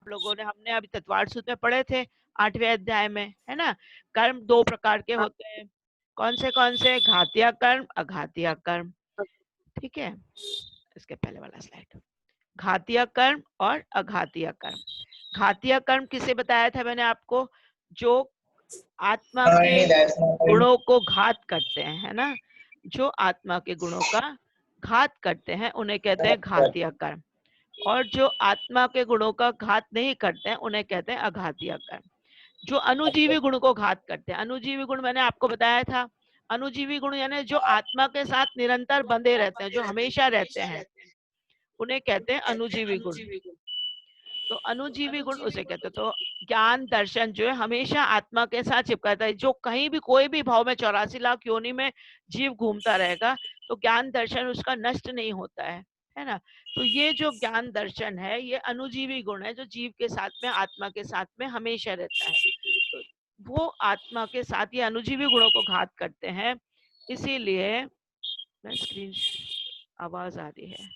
लोगों ने, हमने अभी तत्वार्थ सूत्र में पढ़े थे 8वें अध्याय में, है ना। कर्म 2 प्रकार के होते हैं। कौन से? घातीय कर्म, अघातीय कर्म। ठीक है, इसके पहले वाला स्लाइड। घातीय कर्म और अघातीय कर्म। घातीय कर्म किसे बताया था मैंने आपको? जो आत्मा के गुणों को घात करते हैं, है ना। जो आत्मा के गुणों का घात करते हैं उन्हें कहते हैं घातीय कर्म, और जो आत्मा के गुणों का घात नहीं करते हैं उन्हें कहते हैं अघातीय कर्म। जो अनुजीवी गुण को घात करते हैं, अनुजीवी गुण मैंने आपको बताया था। अनुजीवी गुण यानी जो आत्मा के साथ निरंतर बंधे रहते हैं, जो हमेशा रहते हैं, उन्हें कहते हैं अनुजीवी गुण। तो अनुजीवी गुण उसे कहते हैं। तो ज्ञान दर्शन जो है हमेशा आत्मा के साथ चिपका रहता है। जो कहीं भी कोई भी भाव में 84 लाख योनि में जीव घूमता रहेगा, तो ज्ञान दर्शन उसका नष्ट नहीं होता है ना। तो ये जो ज्ञान दर्शन है ये अनुजीवी गुण है, जो जीव के साथ में, आत्मा के साथ में हमेशा रहता है। तो वो आत्मा के साथ ये अनुजीवी गुणों को घात करते हैं। इसीलिए स्क्रीन आवाज आ रही है,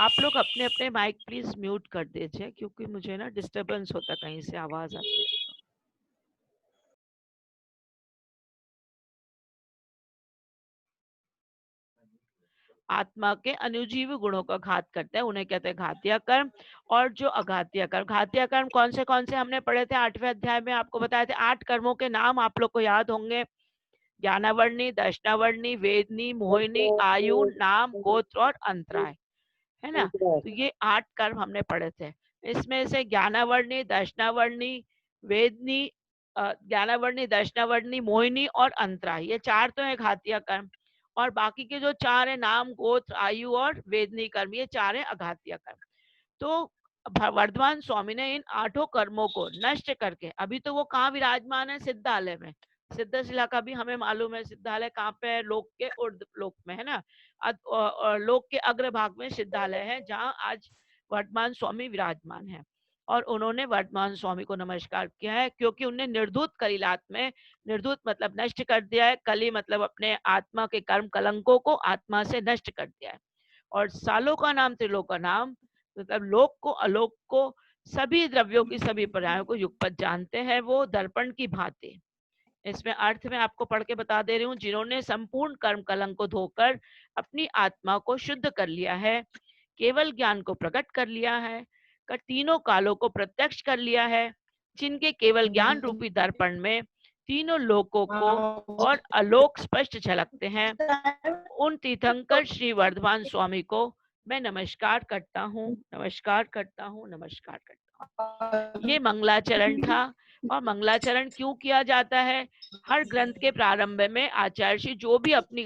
आप लोग अपने अपने माइक प्लीज म्यूट कर दीजिए, क्योंकि मुझे ना डिस्टरबेंस होता, कहीं से आवाज आती है। आत्मा के अनुजीवी गुणों का घात करते हैं, उन्हें कहते हैं घातीय कर्म। और जो अघातीय कर्म, घातीय कर्म कौन से हमने पढ़े थे 8वें अध्याय में, आपको बताए थे। 8 कर्मों के नाम आप लोग को याद होंगे। ज्ञानावर्णी, दर्शनावर्णी, वेदनी, मोहिनी, आयु, नाम, गोत्र और अंतराय, है ना। तो ये 8 कर्म हमने पढ़े थे। इसमें से ज्ञानावर्णी, दर्शनावर्णी, वेदनी, ज्ञानावर्णी, दर्शनावर्णी, मोहिनी और अंतराय, ये 4 तो है घातीय कर्म। और बाकी के जो 4 है, नाम, गोत्र, आयु और वेदनी कर्म, ये 4 है अघातीय कर्म। तो वर्धमान स्वामी ने इन 8 कर्मों को नष्ट करके, अभी तो वो कहाँ विराजमान है? सिद्धालय में। सिद्धशिला का भी हमें मालूम है, सिद्धालय कहाँ पे है? लोक के ऊर्ध्व लोक में, है ना। लोक के अग्रभाग में सिद्धालय है, जहाँ आज वर्तमान स्वामी विराजमान है। और उन्होंने वर्तमान स्वामी को नमस्कार किया है, क्योंकि उन्हें निर्धूत कलिलात में, निर्धूत मतलब नष्ट कर दिया है, कली मतलब अपने आत्मा के कर्म कलंकों को आत्मा से नष्ट कर दिया है। और सालों का नाम, त्रिलोक का नाम, मतलब लोक को, अलोक को, सभी द्रव्यों की सभी पर्यायों को युगपत जानते हैं वो दर्पण की भांति। इसमें अर्थ में आपको पढ़ के बता दे रही हूँ। जिन्होंने संपूर्ण कर्म कलंक को धोकर अपनी आत्मा को शुद्ध कर लिया है, केवल ज्ञान को प्रकट कर लिया है, कर तीनों कालों को प्रत्यक्ष कर लिया है, जिनके केवल ज्ञान रूपी दर्पण में तीनों लोकों को और आलोक स्पष्ट झलकते हैं, उन तीर्थंकर श्री वर्धमान स्वामी को मैं नमस्कार करता हूँ, नमस्कार करता हूँ, नमस्कार करता हूँ। ये मंगलाचरण था। और मंगलाचरण क्यों किया जाता है? हर ग्रंथ के प्रारंभ में आचार्य श्री जो भी अपनी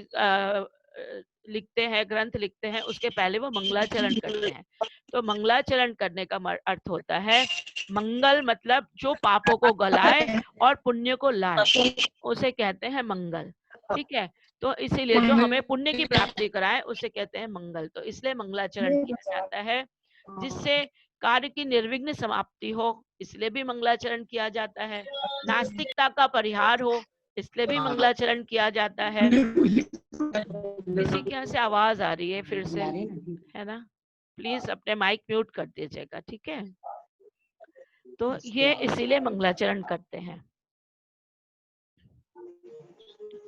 लिखते हैं, ग्रंथ लिखते हैं, उसके पहले वो मंगलाचरण करते हैं। तो मंगलाचरण करने का अर्थ होता है मंगल, मतलब जो पापों को गलाए और पुण्य को लाए, उसे कहते हैं मंगल। ठीक है, तो इसीलिए जो हमें पुण्य की प्राप्ति कराए उसे कहते हैं मंगल। तो इसलिए मंगलाचरण किया जाता है, जिससे कार्य की निर्विघ्न समाप्ति हो, इसलिए भी मंगलाचरण किया जाता है। नास्तिकता का परिहार हो, इसलिए भी मंगलाचरण किया जाता है। किसी के यहाँ से आवाज आ रही है फिर से, है ना। प्लीज अपने माइक म्यूट कर दीजिएगा, ठीक है। तो ये इसीलिए मंगलाचरण करते हैं।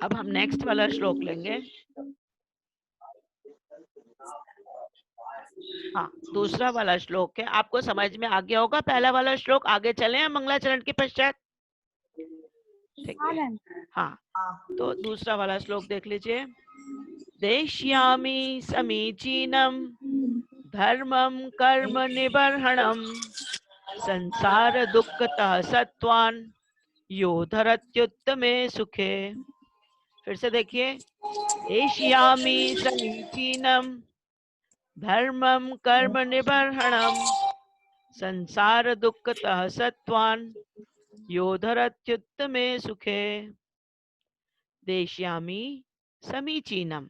अब हम नेक्स्ट वाला श्लोक लेंगे। हाँ, दूसरा वाला श्लोक है, आपको समझ में आ गया होगा पहला वाला श्लोक। आगे चले हैं मंगलाचरण के पश्चात, ठीक है। हाँ, तो दूसरा वाला श्लोक देख लीजिए। देश्यामि समीचीनम धर्मम कर्म निबर्हणम संसार दुःखतः सत्वान यो धरत्युत्तमे सुखे। फिर से देखिए, देश्यामि समीचीनम धर्मम कर्म निबर्हणम संसार दुःखतः सत्वान यो धरत्युत्तमे सुखे। देश्यामि समीचीनम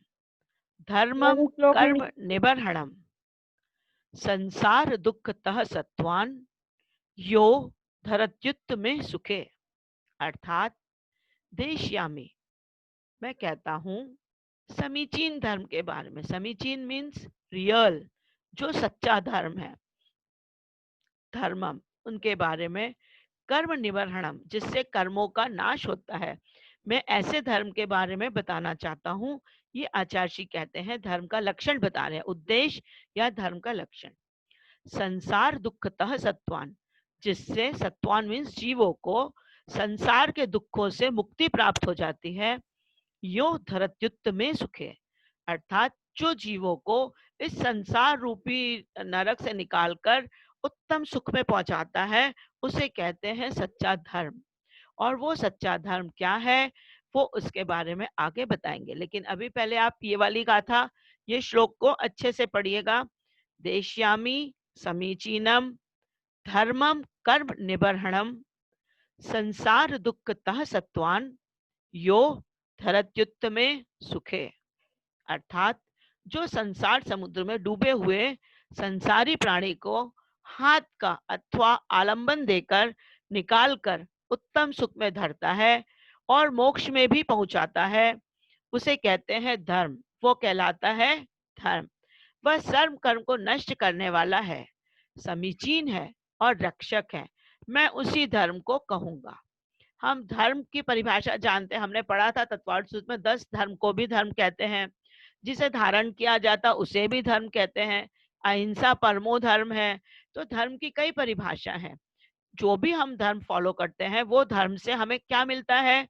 धर्मम कर्म निबर्हणम संसार दुःखतः सत्वान यो धरत्युत्तमे सुखे। अर्थात देश्यामि, मैं कहता हूँ समीचीन धर्म के बारे में। समीचीन मीन्स रियल, जो सच्चा धर्म है। धर्मम, उनके बारे में, कर्म निवर्हणम, जिससे कर्मों का नाश होता है, मैं ऐसे धर्म के बारे में बताना चाहता हूँ। ये आचार्य जी कहते हैं, धर्म का लक्षण बता रहे हैं, उद्देश्य या धर्म का लक्षण। संसार दुखतः सत्वान, जिससे सत्वान मीन्स जीवों को संसार के दुखों से मुक्ति प्राप्त हो जाती है। यो धरत्युत में सुखे, अर्थात जो जीवों को इस संसार रूपी नरक से निकालकर उत्तम सुख में पहुंचाता है, उसे कहते हैं सच्चा धर्म। और वो सच्चा धर्म क्या है, वो उसके बारे में आगे बताएंगे। लेकिन अभी पहले आप ये वाली गाथा, ये श्लोक को अच्छे से पढ़िएगा। देश्यामी समीचीनम धर्मम कर्म निबर्हणम संसार दुखतः सत्वान यो धरत्युत्तमे सुखे, अर्थात जो संसार समुद्र में डूबे हुए संसारी प्राणी को हाथ का अथवा आलंबन देकर निकालकर उत्तम सुख में धरता है और मोक्ष में भी पहुंचाता है, उसे कहते हैं धर्म। वो कहलाता है धर्म। वह सर्व कर्म को नष्ट करने वाला है, समीचीन है और रक्षक है। मैं उसी धर्म को कहूंगा। हम धर्म की परिभाषा जानते हैं, हमने पढ़ा था तत्वार्थ सूत्र में, 10 धर्म को भी धर्म कहते हैं। जिसे धारण किया जाता उसे भी धर्म कहते हैं। अहिंसा परमो धर्म है। तो धर्म की कई परिभाषा है। जो भी हम धर्म फॉलो करते हैं, वो धर्म से हमें क्या मिलता है,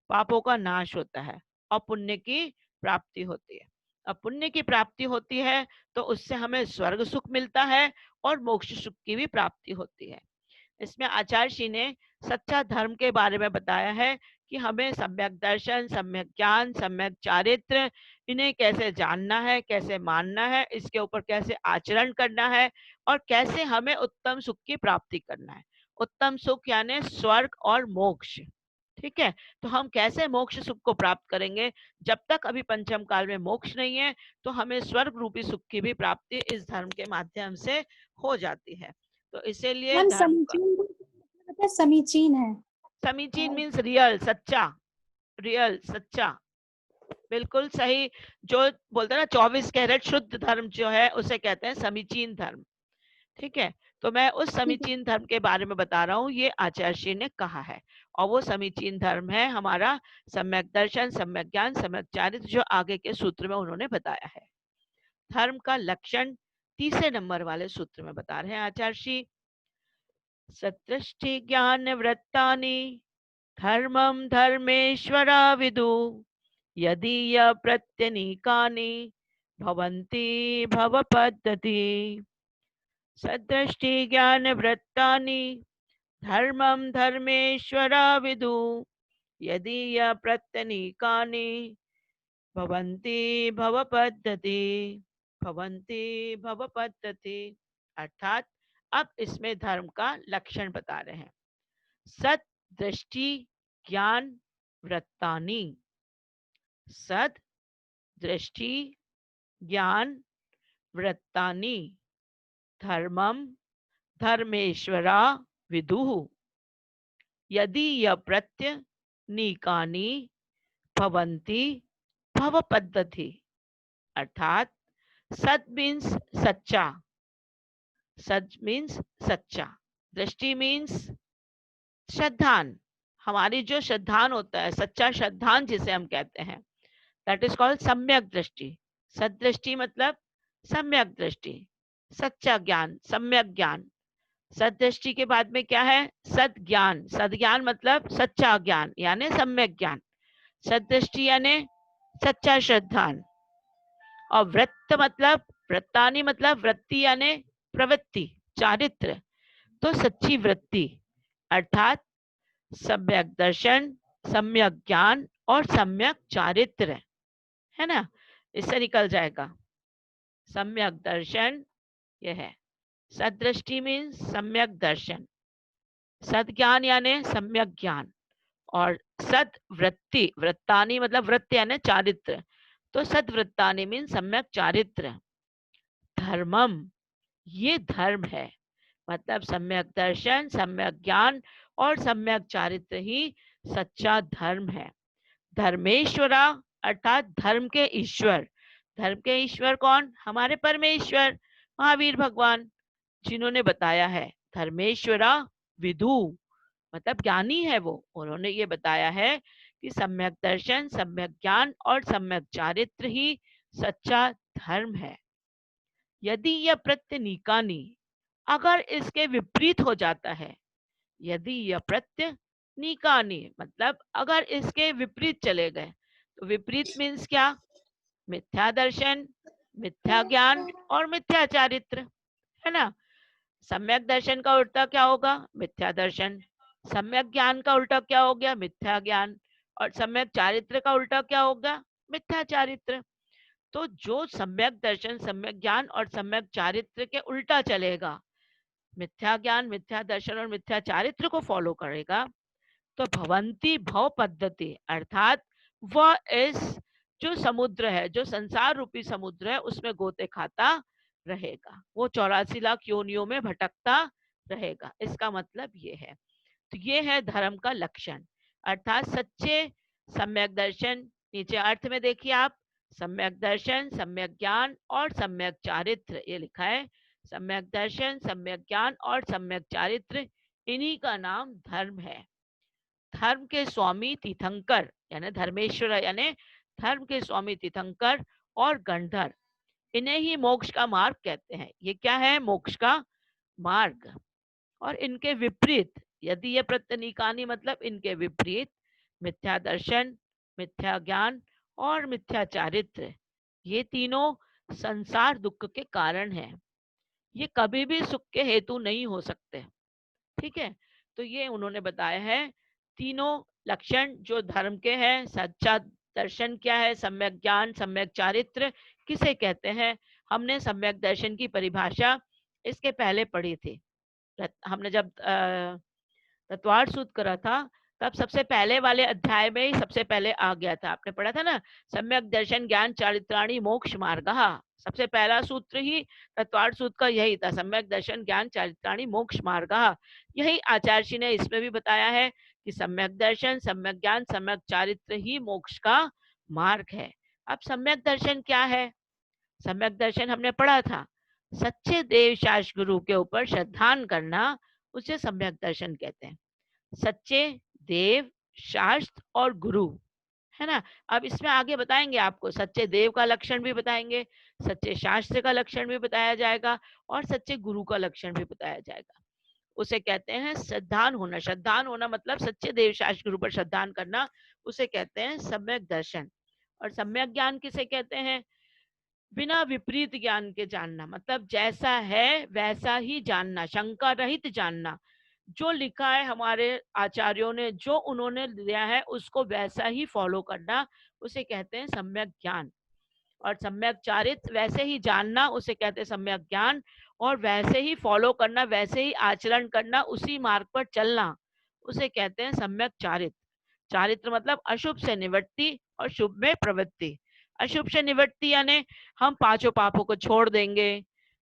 पापों का नाश होता है और पुण्य की प्राप्ति होती है। अब पुण्य की प्राप्ति होती है तो उससे हमें स्वर्ग सुख मिलता है और मोक्ष सुख की भी प्राप्ति होती है। इसमें आचार्य जी ने सच्चा धर्म के बारे में बताया है कि हमें सम्यक दर्शन, सम्यक ज्ञान, सम्यक चारित्र, इन्हें कैसे जानना है, कैसे मानना है, इसके ऊपर कैसे आचरण करना है और कैसे हमें उत्तम सुख की प्राप्ति करना है। उत्तम सुख यानी स्वर्ग और मोक्ष। ठीक है, तो हम कैसे मोक्ष सुख को प्राप्त करेंगे, जब तक अभी पंचम काल में मोक्ष नहीं है तो हमें स्वर्ग रूपी सुख की भी प्राप्ति इस धर्म के माध्यम से हो जाती है। तो इसीलिए मैम धर्म का समीचीन मतलब समीचीन है। समीचीन मीन्स रियल, सच्चा, रियल सच्चा, बिल्कुल सही। जो बोलते हैं ना 24 कैरेट शुद्ध धर्म जो है उसे कहते हैं समीचीन धर्म। ठीक है, तो मैं उस ठीक है। समीचीन धर्म के बारे में बता रहा हूँ, ये आचार्य जी ने कहा है। और वो समीचीन धर्म है हमारा सम्यक दर्शन, सम्यक ज्ञान, सम्यक चारित्र, जो आगे के सूत्र में उन्होंने बताया है। धर्म का लक्षण तीसरे नंबर वाले सूत्र में बता रहे हैं आचार्य जी। सदृष्टि ज्ञान वृत्तानि धर्मम धर्मेश्वरा विदु यदीय प्रत्यनीकानि भवन्ति भवपद्धति। सदृष्टि ज्ञान वृत्तानि धर्मम धर्मेश्वरा विदु यदीय प्रत्यनीकानि भवन्ति भवपद्धति, भवन्ति भवपद्धति। अर्थात अब इसमें धर्म का लक्षण बता रहे हैं। सत दृष्टि ज्ञान वृत्तानि, सद दृष्टि ज्ञान वृत्तानि धर्मम धर्मेश्वरा विदुः यदि य प्रत्यनीकानि भवन्ति भवपद्धति। अर्थात सत मीन्स सच्चा, सच मीन्स सच्चा, दृष्टि मीन्स श्रद्धान, हमारी जो श्रद्धान होता है, सच्चा श्रद्धान जिसे हम कहते हैं, दैट इज कॉल्ड सम्यक दृष्टि। सदृष्टि मतलब सम्यक दृष्टि, सच्चा ज्ञान, सम्यक ज्ञान। सदृष्टि के बाद में क्या है, सद ज्ञान। सद ज्ञान मतलब सच्चा ज्ञान यानी सम्यक ज्ञान। सदृष्टि यानी सच्चा श्रद्धान। और वृत्त मतलब, वृत्तानि मतलब वृत्ति यानी प्रवृत्ति, चारित्र, तो सच्ची वृत्ति। अर्थात सम्यक दर्शन, सम्यक ज्ञान और सम्यक चारित्र, है ना, इससे निकल जाएगा। सम्यक दर्शन यह है, सदृष्टि मीन सम्यक दर्शन, सद ज्ञान यानी सम्यक ज्ञान, और सद वृत्ति, वृत्तानि मतलब वृत्ति यानी चारित्र, तो सदवृत्तानि मीन सम्यक चारित्र। धर्मम, ये धर्म है, मतलब सम्यक दर्शन, सम्यक ज्ञान और सम्यक चारित्र ही सच्चा धर्म है। धर्मेश्वरा अर्थात धर्म के ईश्वर। धर्म के ईश्वर कौन, हमारे परमेश्वर महावीर भगवान, जिन्होंने बताया है धर्मेश्वरा विदु, मतलब ज्ञानी है वो। उन्होंने ये बताया है कि सम्यक दर्शन, सम्यक ज्ञान और सम्यक चारित्र ही सच्चा धर्म है। यदि यह प्रत्यय निकानी, अगर इसके विपरीत हो जाता है, यदि यह प्रत्यय निकानी मतलब अगर इसके विपरीत चले गए, तो विपरीत मीन्स क्या? मिथ्या दर्शन, मिथ्या ज्ञान और मिथ्या चारित्र, है ना। सम्यक दर्शन का उल्टा क्या होगा? मिथ्या दर्शन। सम्यक ज्ञान का उल्टा क्या हो गया? मिथ्या ज्ञान। और सम्यक चारित्र का उल्टा क्या होगा? मिथ्या चारित्र। तो जो सम्यक दर्शन, सम्यक ज्ञान और सम्यक चारित्र के उल्टा चलेगा, मिथ्या ज्ञान, मिथ्या दर्शन और मिथ्या चारित्र को फॉलो करेगा, तो भवंती भव पद्धति, अर्थात वह इस जो समुद्र है, जो संसार रूपी समुद्र है, उसमें गोते खाता रहेगा, वो 84 लाख योनियों में भटकता रहेगा। इसका मतलब ये है। तो ये है धर्म का लक्षण, अर्थात सच्चे सम्यक दर्शन। नीचे अर्थ में देखिए आप, सम्यक दर्शन, सम्यक ज्ञान और सम्यक चारित्र, ये लिखा है। सम्यक दर्शन, सम्यक ज्ञान और सम्यक चारित्र, इन्हीं का नाम धर्म है। धर्म के स्वामी तीर्थंकर यानी धर्मेश्वर यानी धर्म के स्वामी तीर्थंकर और गंधर, इन्हें ही मोक्ष का मार्ग कहते हैं। ये क्या है? मोक्ष का मार्ग। और इनके विपरीत, यदि ये प्रत्यनीकानी मतलब इनके विपरीत, मिथ्या दर्शन, मिथ्या ज्ञान और मिथ्या चारित्र, ये तीनों संसार दुख के कारण हैं। ये कभी भी सुख के हेतु नहीं हो सकते। ठीक है। तो ये उन्होंने बताया है तीनों लक्षण जो धर्म के हैं। सच्चा दर्शन क्या है? सम्यक ज्ञान, सम्यक चारित्र किसे कहते हैं? हमने सम्यक दर्शन की परिभाषा इसके पहले पढ़ी थी। हमने जब तत्वार सूत्र करा था, तब सबसे पहले वाले अध्याय में ही सबसे पहले आ गया था। आपने पढ़ा था ना, सम्यक दर्शन ज्ञान चारित्राणी मोक्ष मार्ग। सबसे पहला सूत्र ही तत्वार सूत्र का यही था, सम्यक दर्शन ज्ञान चारित्राणी मोक्ष मार्ग। यही आचार्य जी ने इसमें भी बताया है कि सम्यक दर्शन, सम्यक ज्ञान, सम्यक चारित्र ही मोक्ष का मार्ग है। अब सम्यक दर्शन क्या है? सम्यक दर्शन हमने पढ़ा था, सच्चे देव शास्त्र गुरु के ऊपर श्रद्धान करना, उसे सम्यक दर्शन कहते हैं। सच्चे देव, शास्त्र और गुरु, है ना। अब इसमें आगे बताएंगे आपको, सच्चे देव का लक्षण भी बताएंगे, सच्चे शास्त्र का लक्षण भी बताया जाएगा और सच्चे गुरु का लक्षण भी बताया जाएगा। उसे कहते हैं श्रद्धान होना। श्रद्धान होना मतलब सच्चे देव शास्त्र गुरु पर श्रद्धान करना, उसे कहते हैं सम्यक दर्शन। और सम्यक ज्ञान किसे कहते हैं? बिना विपरीत ज्ञान के जानना, मतलब जैसा है वैसा ही जानना, शंका रहित जानना। जो लिखा है हमारे आचार्यों ने, जो उन्होंने दिया है उसको वैसा ही फॉलो करना, उसे कहते हैं सम्यक ज्ञान। और सम्यक चारित्र, वैसे ही जानना, उसे कहते हैं सम्यक ज्ञान। और वैसे ही फॉलो करना, वैसे ही आचरण करना, उसी मार्ग पर चलना, उसे कहते हैं सम्यक चारित्र। चारित्र मतलब अशुभ से निवृत्ति और शुभ में प्रवृत्ति। अशुभ से निवृत्ति यानी हम पांचों पापों को छोड़ देंगे,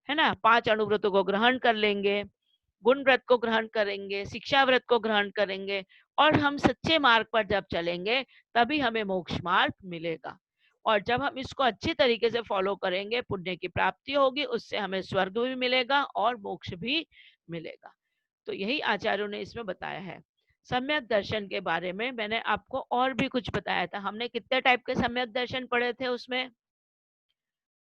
है ना, 5 अनुव्रतों को ग्रहण कर लेंगे, गुण व्रत को ग्रहण करेंगे, शिक्षा व्रत को ग्रहण करेंगे, और हम सच्चे मार्ग पर जब चलेंगे तभी हमें मोक्ष मार्ग मिलेगा। और जब हम इसको अच्छी तरीके से फॉलो करेंगे, पुण्य की प्राप्ति होगी, उससे हमें स्वर्ग भी मिलेगा और मोक्ष भी मिलेगा। तो यही आचार्यों ने इसमें बताया है। सम्यक दर्शन के बारे में मैंने आपको और भी कुछ बताया था। हमने कितने टाइप के सम्यक दर्शन पढ़े थे? उसमें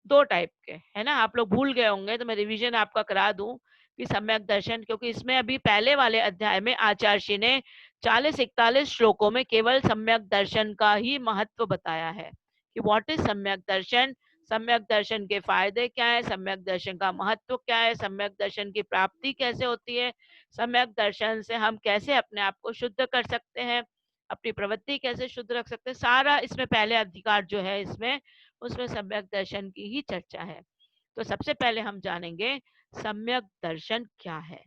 2 टाइप के, है ना। आप लोग भूल गए होंगे तो मैं रिवीजन आपका करा दूं कि सम्यक दर्शन, क्योंकि इसमें अभी पहले वाले अध्याय में आचार्य जी ने 40-41 श्लोकों में केवल सम्यक दर्शन का ही महत्व बताया है कि व्हाट इज सम्यक दर्शन, सम्यक दर्शन के फायदे क्या है, सम्यक दर्शन का महत्व क्या है, सम्यक दर्शन की प्राप्ति कैसे होती है, सम्यक दर्शन से हम कैसे अपने आप को शुद्ध कर सकते हैं, अपनी प्रवृत्ति कैसे शुद्ध रख सकते हैं, सारा इसमें पहले अधिकार जो है इसमें, उसमें सम्यक दर्शन की ही चर्चा है। तो सबसे पहले हम जानेंगे सम्यक दर्शन क्या है।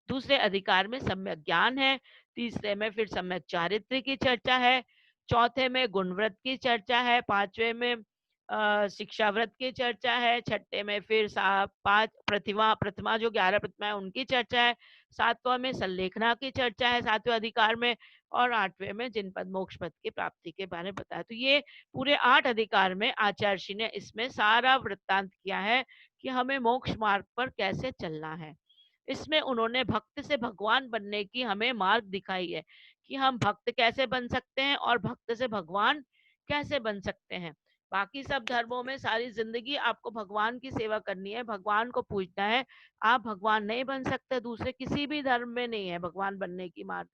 दूसरे अधिकार में सम्यक ज्ञान है, तीसरे में फिर सम्यक चारित्र की चर्चा है, चौथे में गुणव्रत की चर्चा है, पांचवे में शिक्षा व्रत की चर्चा है, छठे में फिर 5 प्रतिमा प्रतिमा जो 11 प्रतिमा है उनकी चर्चा है, सातवां में संलेखना की चर्चा है 7वें अधिकार में, और 8वें में जिन पद मोक्ष पद की प्राप्ति के बारे में बताया। तो ये पूरे 8 अधिकार में आचार्य जी ने इसमें सारा वृत्तांत किया है कि हमें मोक्ष मार्ग पर कैसे चलना है। इसमें उन्होंने भक्त से भगवान बनने की हमें मार्ग दिखाई है कि हम भक्त कैसे बन सकते हैं और भक्त से भगवान कैसे बन सकते हैं। बाकी सब धर्मों में सारी जिंदगी आपको भगवान की सेवा करनी है, भगवान को पूजना है। आप भगवान नहीं बन सकते, दूसरे किसी भी धर्म में नहीं है भगवान बनने की मार्ग।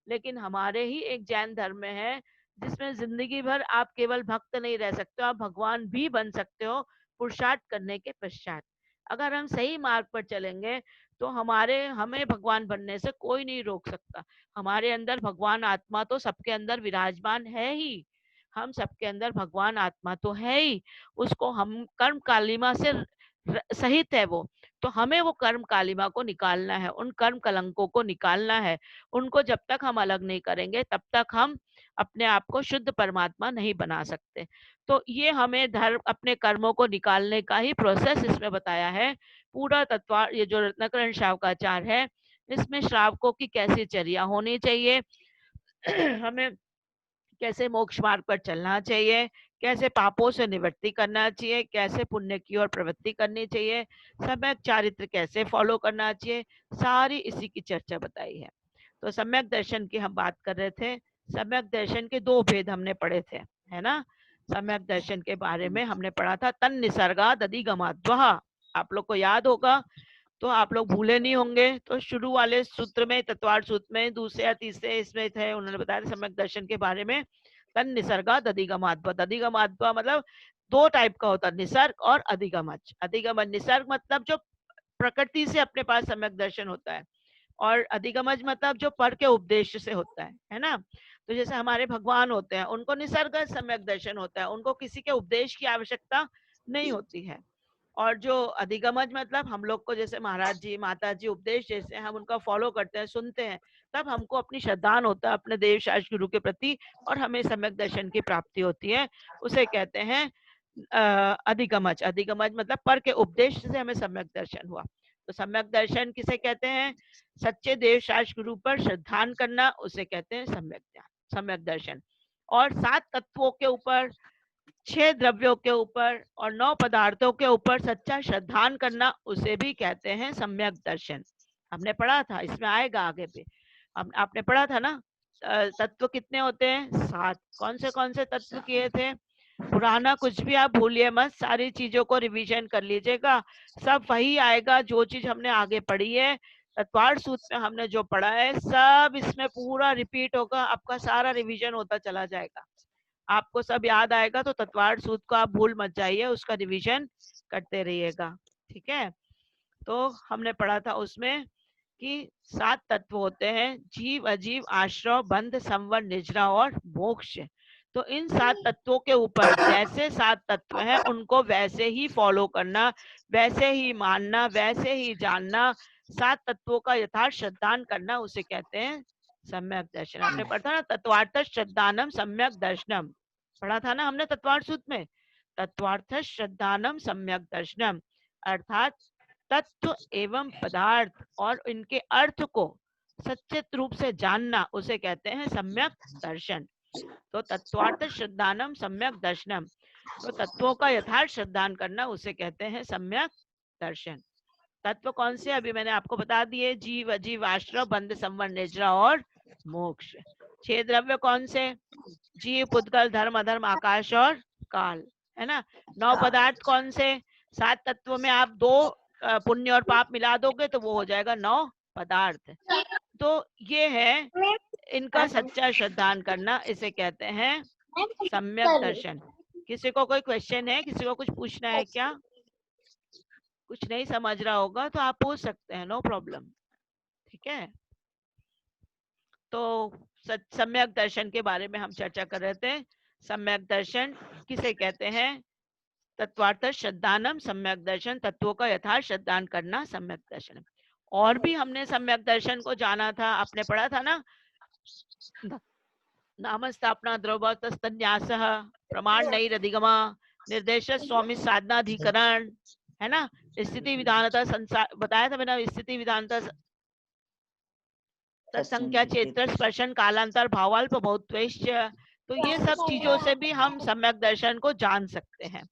लेकिन हमारे ही एक जैन धर्म में है जिसमें जिंदगी भर आप केवल भक्त नहीं रह सकते हो, आप भगवान भी बन सकते हो पुरुषार्थ करने के पश्चात। अगर हम सही मार्ग पर चलेंगे तो हमें भगवान बनने से कोई नहीं रोक सकता। हमारे अंदर भगवान आत्मा तो सबके अंदर विराजमान है ही, हम सबके अंदर भगवान आत्मा तो है ही। उसको हम कर्म कालिमा से सहित है वो। तो हमें वो कर्म कालिमा को निकालना है, उन कर्म कलंकों को निकालना है। उनको जब तक हम अलग नहीं करेंगे तब तक हम अपने आप को शुद्ध परमात्मा नहीं बना सकते। तो ये हमें धर्म अपने कर्मों को निकालने का ही प्रोसेस इसमें बताया है। पूरा तत्व ये जो रत्नाकरण श्रावकाचार है, इसमें श्रावकों की कैसी चर्या होनी चाहिए, हमें कैसे मोक्ष मार्ग पर चलना चाहिए, कैसे पापों से निवृत्ति करना चाहिए, कैसे पुण्य की ओर प्रवृत्ति करनी चाहिए, सम्यक चारित्र कैसे फॉलो करना चाहिए, सारी इसी की चर्चा बताई है। तो सम्यक दर्शन की हम बात कर रहे थे। सम्यक दर्शन के दो भेद हमने पढ़े थे, है ना। सम्यक दर्शन के बारे में हमने पढ़ा था तन निसर्गाद अधिगमाद्वः। आप लोग को याद होगा, तो आप लोग भूले नहीं होंगे। तो शुरू वाले सूत्र में, तत्वार्थ सूत्र में दूसरे या तीसरे इसमें थे, उन्होंने बताया सम्यक दर्शन के बारे में। तन निसर्गाद अधिगमाद्वः, अधिगमाद्वः मतलब दो टाइप का होता है, निसर्ग और अधिगमज। अधिगमज निसर्ग मतलब जो प्रकृति से अपने पास सम्यक दर्शन होता है, और अधिगमज मतलब जो पर के उपदेश से होता है ना। तो जैसे हमारे भगवान होते हैं, उनको निसर्ग सम्यक दर्शन होता है, उनको किसी के उपदेश की आवश्यकता नहीं होती है। और जो अधिगमज मतलब हम लोग को जैसे महाराज जी माता जी उपदेश जैसे हम उनका फॉलो करते हैं, सुनते हैं, तब हमको अपनी श्रद्धान होता है अपने देव शास्त्र गुरु के प्रति, और हमें सम्यक दर्शन की प्राप्ति होती है। उसे कहते हैं अधिगमज। अधिगमज मतलब पर के उपदेश से हमें सम्यक दर्शन हुआ। तो सम्यक दर्शन किसे कहते हैं? सच्चे देव शास्त्र गुरु पर श्रद्धान करना, उसे कहते हैं सम्यक ज्ञान, सम्यक दर्शन। और 7 तत्वों के ऊपर, 6 द्रव्यों के ऊपर और 9 पदार्थों के ऊपर सच्चा श्रद्धान करना, उसे भी कहते हैं सम्यक दर्शन। हमने पढ़ा था, इसमें आएगा आगे पे। आपने पढ़ा था ना, तत्व कितने होते हैं? 7। कौन से तत्व किए थे? पुराना कुछ भी आप भूलिए मत, सारी चीजों को रिवीजन कर लीजिएगा, सब वही आएगा जो चीज हमने आगे पढ़ी है। तत्वार्थ सूत्र में हमने जो पढ़ा है सब इसमें पूरा रिपीट होगा, आपका सारा रिवीजन होता चला जाएगा, आपको सब याद आएगा। तो तत्वार्थ सूत्र को आप भूल मत जाइए, उसका रिवीजन करते रहिएगा, ठीक है। तो हमने पढ़ा था उसमें कि 7 तत्व होते हैं, जीव अजीव आश्रव बंध संवर निजरा और मोक्ष। तो इन 7 तत्वों के ऊपर जैसे 7 तत्व हैं उनको वैसे ही फॉलो करना, वैसे ही मानना, वैसे ही जानना, 7 तत्वों का यथार्थ श्रद्धान करना, उसे कहते हैं सम्यक दर्शन। आपने पढ़ा ना, तत्वार्थ श्रद्धानम सम्यक दर्शनम, पढ़ा था ना हमने तत्वार्थ सूत्र में। तत्वार्थ श्रद्धानम सम्यक दर्शनम अर्थात तत्व एवं पदार्थ और इनके अर्थ को सच्चित रूप से जानना, उसे कहते हैं सम्यक दर्शन। तो तत्वार्थ श्रद्धानम सम्यक दर्शनम, तो तत्वों का यथार्थ श्रद्धान करना, उसे कहते हैं सम्यक दर्शन। तत्व कौन से? अभी मैंने आपको बता दिए, जीव अजीव आश्रव बंध संवर निजरा और मोक्ष। 6 द्रव्य कौन से? जीव पुद्गल धर्म अधर्म आकाश और काल, है ना। 9 पदार्थ कौन से? 7 तत्वों में आप 2 पुण्य और पाप मिला दोगे तो वो हो जाएगा 9 पदार्थ। तो ये है इनका सच्चा श्रद्धान करना, इसे कहते हैं सम्यक दर्शन। किसी को कोई क्वेश्चन है? किसी को कुछ पूछना है क्या? कुछ नहीं समझ रहा होगा तो आप पूछ सकते हैं, नो प्रॉब्लम, ठीक है। तो सम्यक दर्शन के बारे में हम चर्चा कर रहे थे। सम्यक दर्शन किसे कहते हैं? तत्वार्थ श्रद्धानम सम्यक दर्शन, तत्वों का यथार्थ श्रद्धान करना सम्यक दर्शन। और भी हमने सम्यक दर्शन को जाना था, आपने पढ़ा था ना, नाम स्थापना द्रव्यन्यास प्रमाण नहीं अधिगमा निर्देश स्वामी साधनाधिकरण, है ना। स्थिति विधानता संसार बताया था मैंने, स्थिति विधानता तत्संख्या क्षेत्र स्पर्शन कालांतर भावाल्प बहुत्वेश्च। तो ये सब चीजों से भी हम सम्यक दर्शन को जान सकते हैं।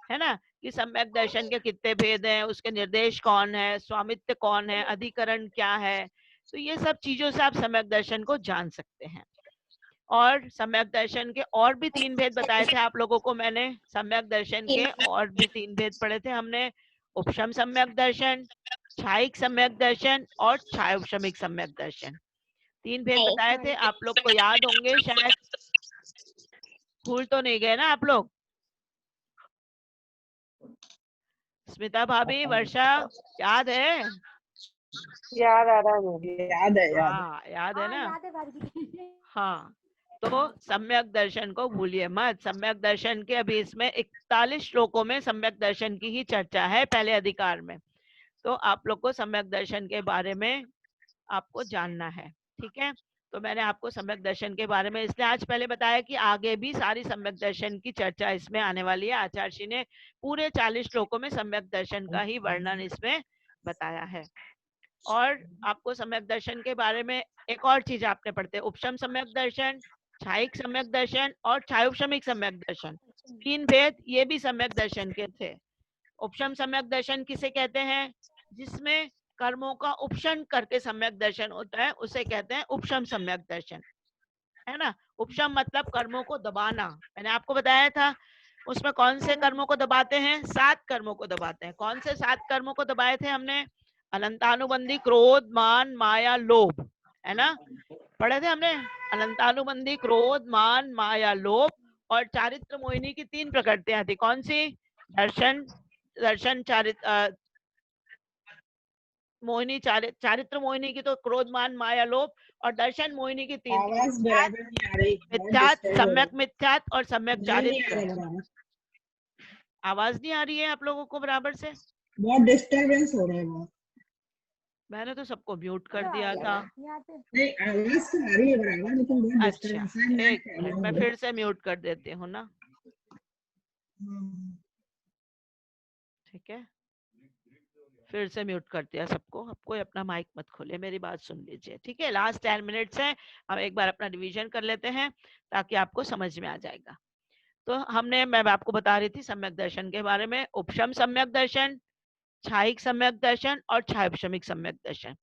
है ना, कि सम्यक दर्शन के कितने भेद हैं, उसके निर्देश कौन है, स्वामित्व कौन है, अधिकरण क्या है। तो ये सब चीजों से आप सम्यक दर्शन को जान सकते हैं। और सम्यक दर्शन के और भी 3 भेद बताए थे आप लोगों को मैंने। सम्यक दर्शन के और भी 3 भेद पढ़े थे हमने। उपशम सम्यक दर्शन, छायिक सम्यक दर्शन और छायोपशमिक सम्यक दर्शन। 3 भेद बताए थे, आप लोग को याद होंगे शायद। भूल तो नहीं गए ना आप लोग? स्मिता भाभी, वर्षा, याद है? याद आ रहा है मुझे, याद है, याद है। हाँ, याद है हाँ ना? याद है भाभी। हाँ, तो सम्यक दर्शन को भूलिए मत। सम्यक दर्शन के अभी इसमें 41 श्लोकों में सम्यक दर्शन की ही चर्चा है पहले अधिकार में। तो आप लोग को सम्यक दर्शन के बारे में आपको जानना है, ठीक है। तो मैंने आपको सम्यक दर्शन के बारे में इसलिए आज पहले बताया कि आगे भी सारी सम्यक दर्शन की चर्चा इसमें आने वाली है। आचार्य जी ने पूरे 40 श्लोकों में सम्यक दर्शन का ही वर्णन इसमें बताया है। और आपको सम्यक दर्शन के बारे में एक और चीज आपने पढ़ते हैं, उपशम सम्यक दर्शन, छायिक सम्यक दर्शन और छायोपशमिक सम्यक दर्शन। 3 भेद ये भी सम्यक दर्शन के थे। उपशम सम्यक दर्शन किसे कहते हैं? जिसमें कर्मों का उपशन करके सम्यक दर्शन होता है, उसे कहते हैं उपशम सम्यक दर्शन, है ना। उपशम मतलब कर्मों को दबाना। मैंने आपको बताया था उसमें कौन से कर्मों को दबाते हैं, 7 कर्मों को दबाते हैं। कौन से 7 कर्मों को दबाए थे हमने? अनंतानुबंधी क्रोध, मान, माया, लोभ, है ना, पढ़े थे हमने। अनंतानुबंधी क्रोध, मान, माया, लोभ। और चारित्र मोहिनी की 3 प्रकृतियां थी, कौन सी? दर्शन, दर्शन चारित्र मोहिनी, चारित्र मोहिनी की तो क्रोध, मान, माया, लोभ। और दर्शन मोहिनी की 3 थी, आवाज मिथ्यात, बराबर नहीं आ रही, बहुत मिथ्यात, डिस्टर्ब हो रहा सम्यक है। मिथ्यात और सम्यक नहीं आ चारित्र। रहा बराबर। आवाज नहीं आ रही है आप लोगों को बराबर से? बहुत डिस्टरबेंस हो रहा है बहुत। मैंने तो सबको म्यूट कर तो आ दिया रही था। है यहाँ पे। नहीं, आवाज तो आ रही है बराबर, लेकिन बहुत अच्छा, डिस्टरबेंस है, नेट एक मिनट, प्रॉब्लम मैं हो फिर से म्यूट कर देती हूँ ना, रहा है। ठीक है। फिर से म्यूट कर दिया सबको। अब कोई अपना माइक मत खोले, मेरी बात सुन लीजिए, ठीक है। लास्ट 10 मिनट्स है, हम एक बार अपना रिवीजन कर लेते हैं ताकि आपको समझ में आ जाएगा। तो मैं आपको बता रही थी सम्यक दर्शन के बारे में। उपशम सम्यक दर्शन, छायिक सम्यक दर्शन और छायोपशमिक सम्यक दर्शन।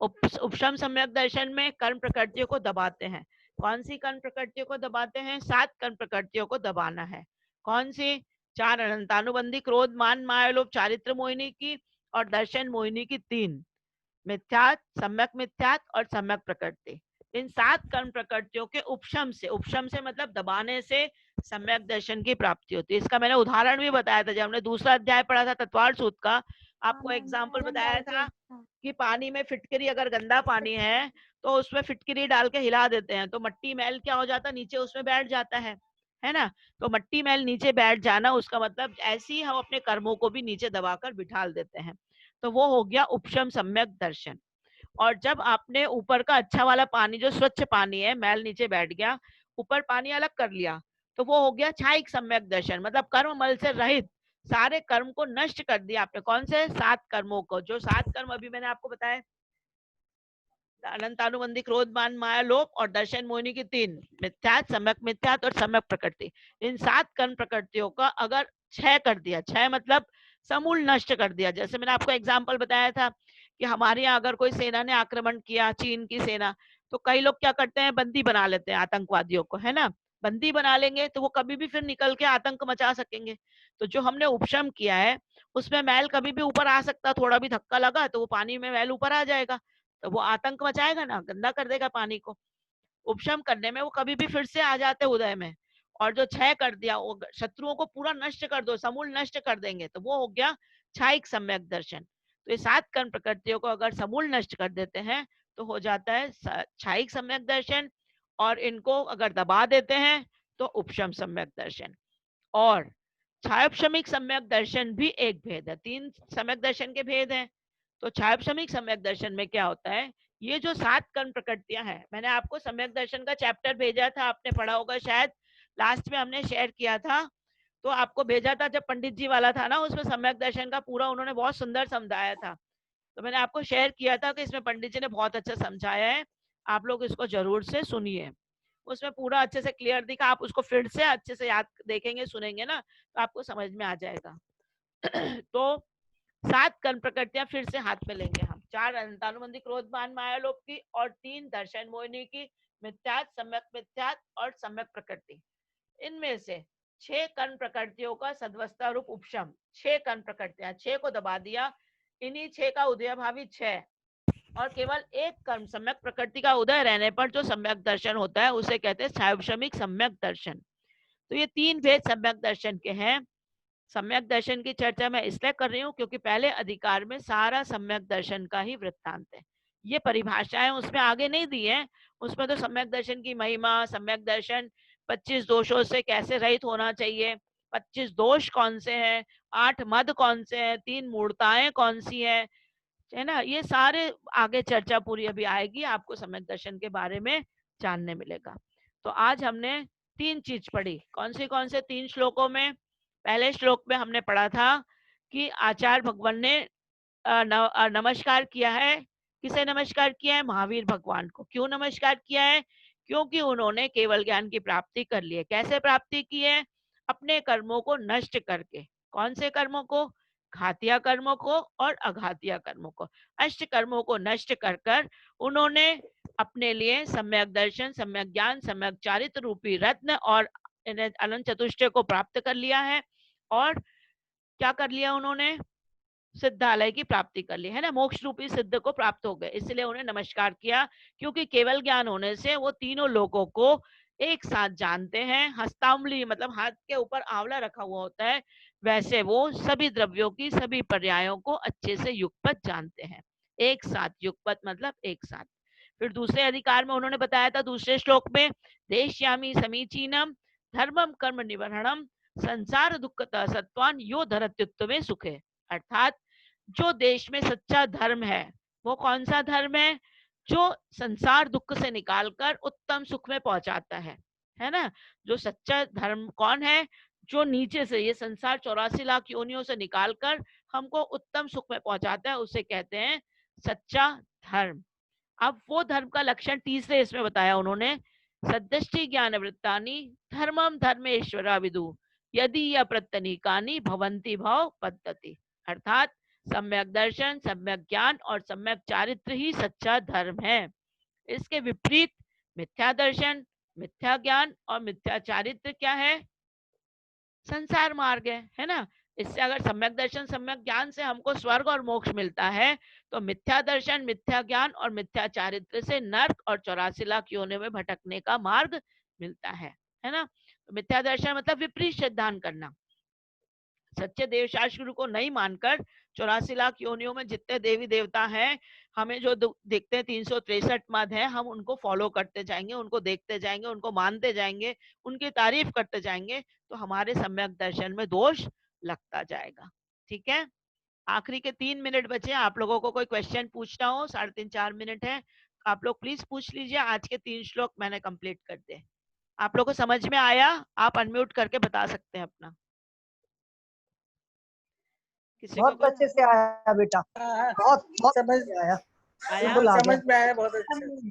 उपशम सम्यक दर्शन में कर्म प्रकृतियों को दबाते हैं। कौन सी कर्म प्रकृतियों को दबाते हैं? 7 कर्म प्रकृतियों को दबाना है। कौन सी? 4 अनंतानुबंधी क्रोध, मान, माया, लोभ, चारित्र मोहिनी की और दर्शन मोहिनी की 3, मिथ्यात, सम्यक मिथ्यात और सम्यक प्रकृति। इन 7 कर्म प्रकृतियों के उपशम से, उपशम से मतलब दबाने से सम्यक दर्शन की प्राप्ति होती है। इसका मैंने उदाहरण भी बताया था जब हमने दूसरा अध्याय पढ़ा था तत्वार सूत्र का। हाँ आपको मैम, एग्जाम्पल आयरन बताया डाल के। था हाँ। कि पानी में फिटकरी, अगर गंदा पानी है तो उसमें फिटकरी डाल के हिला देते हैं तो मट्टी मैल क्या हो जाता है, नीचे उसमें बैठ जाता है ना। तो मट्टी मैल नीचे बैठ जाना, उसका मतलब ऐसे ही हम अपने कर्मों को भी नीचे दबाकर बिठाल देते हैं। तो वो हो गया उपशम सम्यक दर्शन। और जब आपने ऊपर का अच्छा वाला पानी, जो स्वच्छ पानी है, मैल नीचे बैठ गया, ऊपर पानी अलग कर लिया, तो वो हो गया छायिक सम्यक दर्शन, मतलब कर्म मल से रहित, सारे कर्म को नष्ट कर दिया आपने। कौन से? 7 कर्मों को। जो 7 कर्म अभी मैंने आपको बताया, अनंतानुबंधी क्रोध, मान, माया, लोभ और दर्शन मोहिनी की 3, मिथ्यात, सम्यक मिथ्यात और सम्यक प्रकृति। इन 7 कर्म प्रकृतियों का अगर क्षय कर दिया, क्षय मतलब समूल नष्ट कर दिया। जैसे मैंने आपको एग्जाम्पल बताया था कि हमारे यहाँ अगर कोई सेना ने आक्रमण किया, चीन की सेना, तो कई लोग क्या करते हैं, बंदी बना लेते हैं आतंकवादियों को, है ना। बंदी बना लेंगे तो वो कभी भी फिर निकल के आतंक मचा सकेंगे। तो जो हमने उपशम किया है उसमें मैल कभी भी ऊपर आ सकता, थोड़ा भी धक्का लगा तो वो पानी में मैल ऊपर आ जाएगा, तो वो आतंक मचाएगा ना, गंदा कर देगा पानी को। उपशम करने में वो कभी भी फिर से आ जाते उदय में। और जो क्षय कर दिया, वो शत्रुओं को पूरा नष्ट कर दो, समूल नष्ट कर देंगे, तो वो हो गया छायिक सम्यक दर्शन। तो ये 7 कर्म प्रकृतियों को अगर समूल नष्ट कर देते हैं तो हो जाता है छायिक सम्यक दर्शन। और इनको अगर दबा देते हैं तो उपशम सम्यक दर्शन। और छायोपशमिक सम्यक दर्शन भी एक भेद है। 3 सम्यक दर्शन के भेद हैं। तो छायोपशमिक सम्यक दर्शन में क्या होता है, ये जो 7 कर्म प्रकृतियां हैं, मैंने आपको सम्यक दर्शन का चैप्टर भेजा था, आपने पढ़ा होगा शायद, लास्ट में हमने शेयर किया था। तो आपको भेजा था जब पंडित जी वाला था ना, उसमें सम्यक दर्शन का पूरा उन्होंने बहुत सुंदर समझाया था। तो मैंने आपको शेयर किया था कि इसमें पंडित जी ने बहुत अच्छा समझाया है, आप लोग इसको जरूर से सुनिए। उसमें पूरा अच्छे से क्लियर दिखा, आप उसको फिर से अच्छे से याद देखेंगे सुनेंगे ना तो आपको समझ में आ जाएगा। तो 7 कर्म प्रकृतियां फिर से हाथ में लेंगे हम। 4 अंतानुबंधी क्रोध मान माया लोभ की और 3 दर्शन मोहिनी की, मिथ्यात, सम्यक मिथ्यात और सम्यक प्रकृति। इनमें से 6 कर्म प्रकृतियों का सद्वस्था रूप उपशम, 6 कर्म प्रकृतियां, 6 को दबा दिया, इन्हीं 6 का उदय भावी 6 और केवल एक कर्म सम्यक प्रकृति का उदय रहने पर जो सम्यक दर्शन होता है उसे कहते हैं सायुक्षमिक सम्यक दर्शन। तो ये 3 भेद सम्यक दर्शन के हैं। सम्यक दर्शन की चर्चा मैं इसलिए कर रही हूँ क्योंकि पहले अधिकार में सारा सम्यक दर्शन का ही वृत्तांत है। ये परिभाषाएं उसमें आगे नहीं दी है, उसमें तो सम्यक दर्शन की महिमा, सम्यक दर्शन 25 दोषों से कैसे रहित होना चाहिए, 25 दोष कौन से हैं, 8 मद कौन से हैं, 3 मूर्ताएं कौन सी है ना, ये सारे आगे चर्चा पूरी अभी आएगी, आपको सम्यक दर्शन के बारे में जानने मिलेगा। तो आज हमने 3 चीज पढ़ी। कौन से 3 श्लोकों में? पहले श्लोक में हमने पढ़ा था कि आचार्य भगवान ने नमस्कार किया है। किसे नमस्कार किया है? महावीर भगवान को। क्यों नमस्कार किया है? क्योंकि उन्होंने केवल ज्ञान की प्राप्ति कर ली है। कैसे प्राप्ति की है? अपने कर्मों को नष्ट करके। कौन से कर्मों को? घातिया कर्मों को और अघातिया कर्मों को। अष्ट कर्मों को नष्ट कर कर उन्होंने अपने लिए सम्यक दर्शन, सम्यक ज्ञान, सम्यक चारित्र रूपी रत्न और अनंत चतुष्टय को प्राप्त कर लिया है। और क्या कर लिया उन्होंने? सिद्धालय की प्राप्ति कर ली है ना, मोक्ष रूपी सिद्ध को प्राप्त हो गए, इसलिए उन्हें नमस्कार किया। क्योंकि केवल ज्ञान होने से वो तीनों लोगों को एक साथ जानते हैं। हस्तांगुली मतलब हाथ के ऊपर आंवला रखा हुआ होता है, वैसे वो सभी द्रव्यों की सभी पर्यायों को अच्छे से युगपत जानते हैं। एक साथ, युगपत मतलब एक साथ। फिर दूसरे अधिकार में उन्होंने बताया था दूसरे श्लोक में, देश्यामी समीचीनम धर्मम कर्म निवर्हणम संसार दुखता सत्वान यो धरत्युत्तमे सुखे। अर्थात जो देश में सच्चा धर्म है वो कौन सा धर्म है? जो संसार दुख से निकालकर उत्तम सुख में पहुंचाता है ना। जो सच्चा धर्म कौन है? जो नीचे से ये संसार 84 लाख योनियों से निकालकर हमको उत्तम सुख में पहुंचाता है, उसे कहते हैं सच्चा धर्म। अब वो धर्म का लक्षण तीसरे इसमें बताया उन्होंने, सदृष्टि ज्ञान वृत्तानि धर्मम धर्मेश्वरा विदु यदि अप्रत्यनीकानि भवन्ति भव पद्धति। अर्थात सम्यक दर्शन, सम्यक ज्ञान और सम्यक चारित्र ही सच्चा धर्म है। इसके विपरीत मिथ्या दर्शन, मिथ्या ज्ञान और मिथ्या चारित्र क्या है? संसार मार्ग है ना। इससे अगर सम्यक दर्शन, सम्यक ज्ञान से हमको स्वर्ग और मोक्ष मिलता है, तो मिथ्या दर्शन, मिथ्या ज्ञान और मिथ्या चारित्र से नर्क और 84 लाख योनियों में भटकने का मार्ग मिलता है ना। तो मिथ्या दर्शन मतलब विपरीत सिद्धांत करना। सच्चे देव शास्त्र को नहीं मानकर 84 लाख योनियों में जितने देवी देवता हैं, हमें जो देखते हैं 363 मद है, हम उनको फॉलो करते जाएंगे, उनको देखते जाएंगे, उनको मानते जाएंगे, उनकी तारीफ करते जाएंगे, तो हमारे सम्यक दर्शन में दोष लगता जाएगा। ठीक है, आखिरी के 3 मिनट बचे। आप लोगों को कोई क्वेश्चन पूछना हो, 3.5-4 मिनट है, आप लोग प्लीज पूछ लीजिए। आज के 3 श्लोक मैंने कंप्लीट कर दिए। आप लोग को समझ में आया? आप अनम्यूट करके बता सकते हैं अपना। किसी बहुत को अच्छे से आया बेटा, बहुत बहुत समझ में आया, आया? समझ में आया, बहुत अच्छे,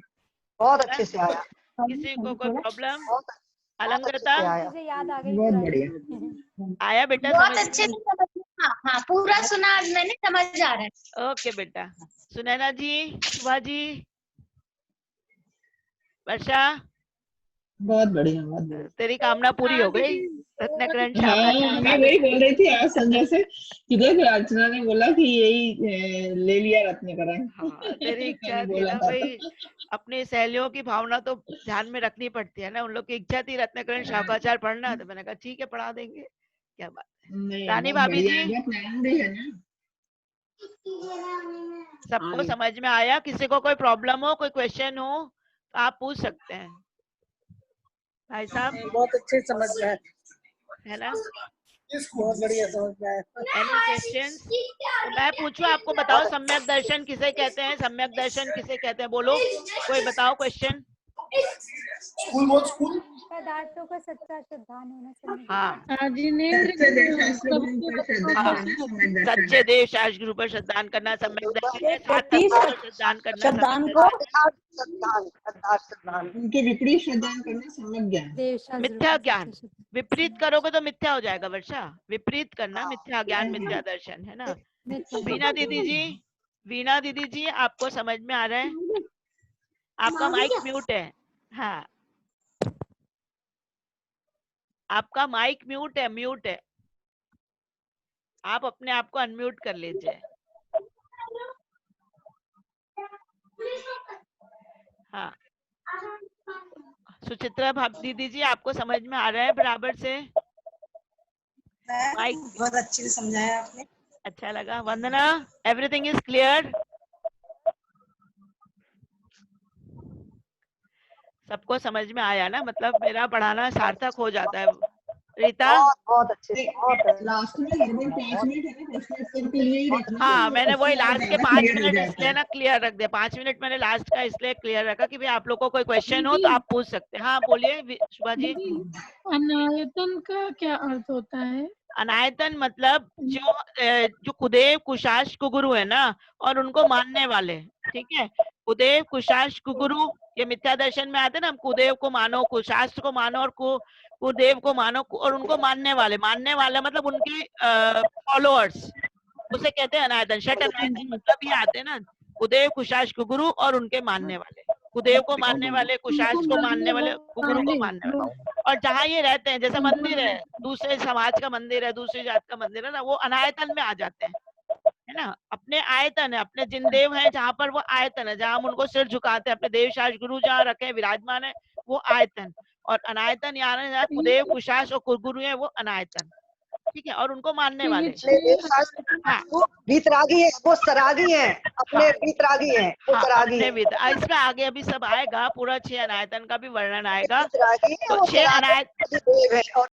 बहुत अच्छे से आया। किसी को कोई प्रॉब्लम? बहुत अलंकृता मुझे याद आ गई। बहुत बढ़िया। आया बेटा? बहुत समझ अच्छे से समझ, हाँ हाँ पूरा सुना आज मैंने, समझ आ रहा है। ओके बेटा। सुनैना जी, शुभा जी, वर्षा, बहुत बढ़िया, बहुत बढ़िया। तेरी कामना पूरी हो गई। रत्नाकरण हाँ, मैं वही बोल रही थी आज संजय से कि देख अर्चना ने बोला कि यही ले लिया रत्नाकरण। हाँ, तेरी इच्छा थी बोला ना था भाई, अपने सहेलियों की भावना तो ध्यान में रखनी पड़ती है ना। उन लोग की इच्छा थी रत्नाकरण शाखाचार पढ़ना, तो मैंने कहा ठीक है पढ़ा देंगे, क्या बात है। नहीं, रानी बहुत भाभी बढ़िया, जी, बहुत प्लान भी है ना। सबको समझ में आया? किसी को कोई प्रॉब्लम हो, कोई क्वेश्चन हो तो आप पूछ सकते हैं। भाई साहब, बहुत अच्छे समझ में आया, है ना? बहुत बढ़िया समझ में आया। Any questions? तो मैं पूछूं, आपको बताओ सम्यक दर्शन किसे कहते हैं? सम्यक दर्शन किसे कहते हैं? बोलो, कोई बताओ क्वेश्चन। पहले पदार्थों का सच्चा श्रद्धान होना सम्यक हाँ जिनेन्द्र सच्चे देव शास्त्र गुरु पर श्रद्धा हाँ, करना सम्यक दर्शन सच्चे है। देव शास्त्र गुरु पर श्रद्धान करना सम्यक दर्शन है, सात तत्वों पर श्रद्धान करना श्रद्धान सम्यक को दर्शन श्रद्धान उनके विपरीत श्रद्धा करना सम्यक ज्ञान। देव शास्त्र मिथ्या रूप ज्ञान। सच्चा श्रद्धान। विपरीत करोगे तो मिथ्या हो जाएगा वर्षा, विपरीत करना मिथ्या ज्ञान मिथ्या दर्शन है ना। मिथ्या वीणा दीदी जी, वीणा दीदी जी आपको समझ में आ रहा है? आपका माइक म्यूट है। हाँ, आपका माइक म्यूट है, म्यूट है। आप अपने आप को अनम्यूट कर लीजिए। हाँ, सुचित्रा भाभी दीदी जी आपको समझ में आ रहा है बराबर से? माइक बहुत अच्छे से समझाया आपने। अच्छा लगा। वंदना, एवरीथिंग इज क्लियर? सबको समझ में आया ना? मतलब मेरा पढ़ाना सार्थक हो जाता है। रीता, बहुत अच्छे से, बहुत लास्ट में हर बार 5 मिनट है ना प्रश्न उत्तर के लिए ही रखना। हाँ तो मैंने उससे वही और लास्ट के ज्यादा 5 clear हो मिनट जाता इसलिए है। ना क्लियर रख दिया। 5 मिनट मैंने लास्ट का इसलिए क्लियर रखा कि भाई आप लोगों को कोई क्वेश्चन हो तो आप पूछ सकते हैं। हाँ बोलिए शुभा जी। अनायतन का क्या अर्थ होता है? अनायतन मतलब जो कुदेव कुशाश कुगुरु है ना, और उनको मानने वाले, ठीक है। कुदेव कुशाश कुगुरु ये मिथ्या दर्शन में आते हैं ना, हम कुदेव को मानो, कुशास्त्र को मानो और कुदेव को मानो और उनको मानने वाले मतलब उनके फॉलोअर्स, उसे कहते हैं अनायतन। षट अनायतन मतलब ये आते हैं ना, कुदेव कुशाश कुगुरु और उनके मानने वाले, कुदेव को मानने वाले, कुशाश को मानने वाले, कुगुरु को मानने वाले। और जहाँ ये रहते हैं, जैसे मंदिर है, दूसरे समाज का मंदिर है, दूसरी जात का मंदिर है ना, वो अनायतन में आ जाते हैं, है ना। अपने आयतन है, अपने जिन देव है जहाँ पर वो आयतन है, जहाँ हम उनको सिर झुकाते हैं, अपने देव शास्त्र गुरु जहाँ रखे विराजमान है वो आयतन। और अनायतन यानी कुदेव कुशाश और कुगुरु है वो अनायतन, ठीक है, और उनको मानने वाले। हाँ वो वीतरागी है, वो सरागी है, अपने हाँ वीतरागी है, वो हाँ, सरागी अपने है। भी इसमें आगे अभी सब आएगा, पूरा 6 अनायतन का भी वर्णन आएगा। वीतरागी है, तो वो 6 सरागी अनायत देव है और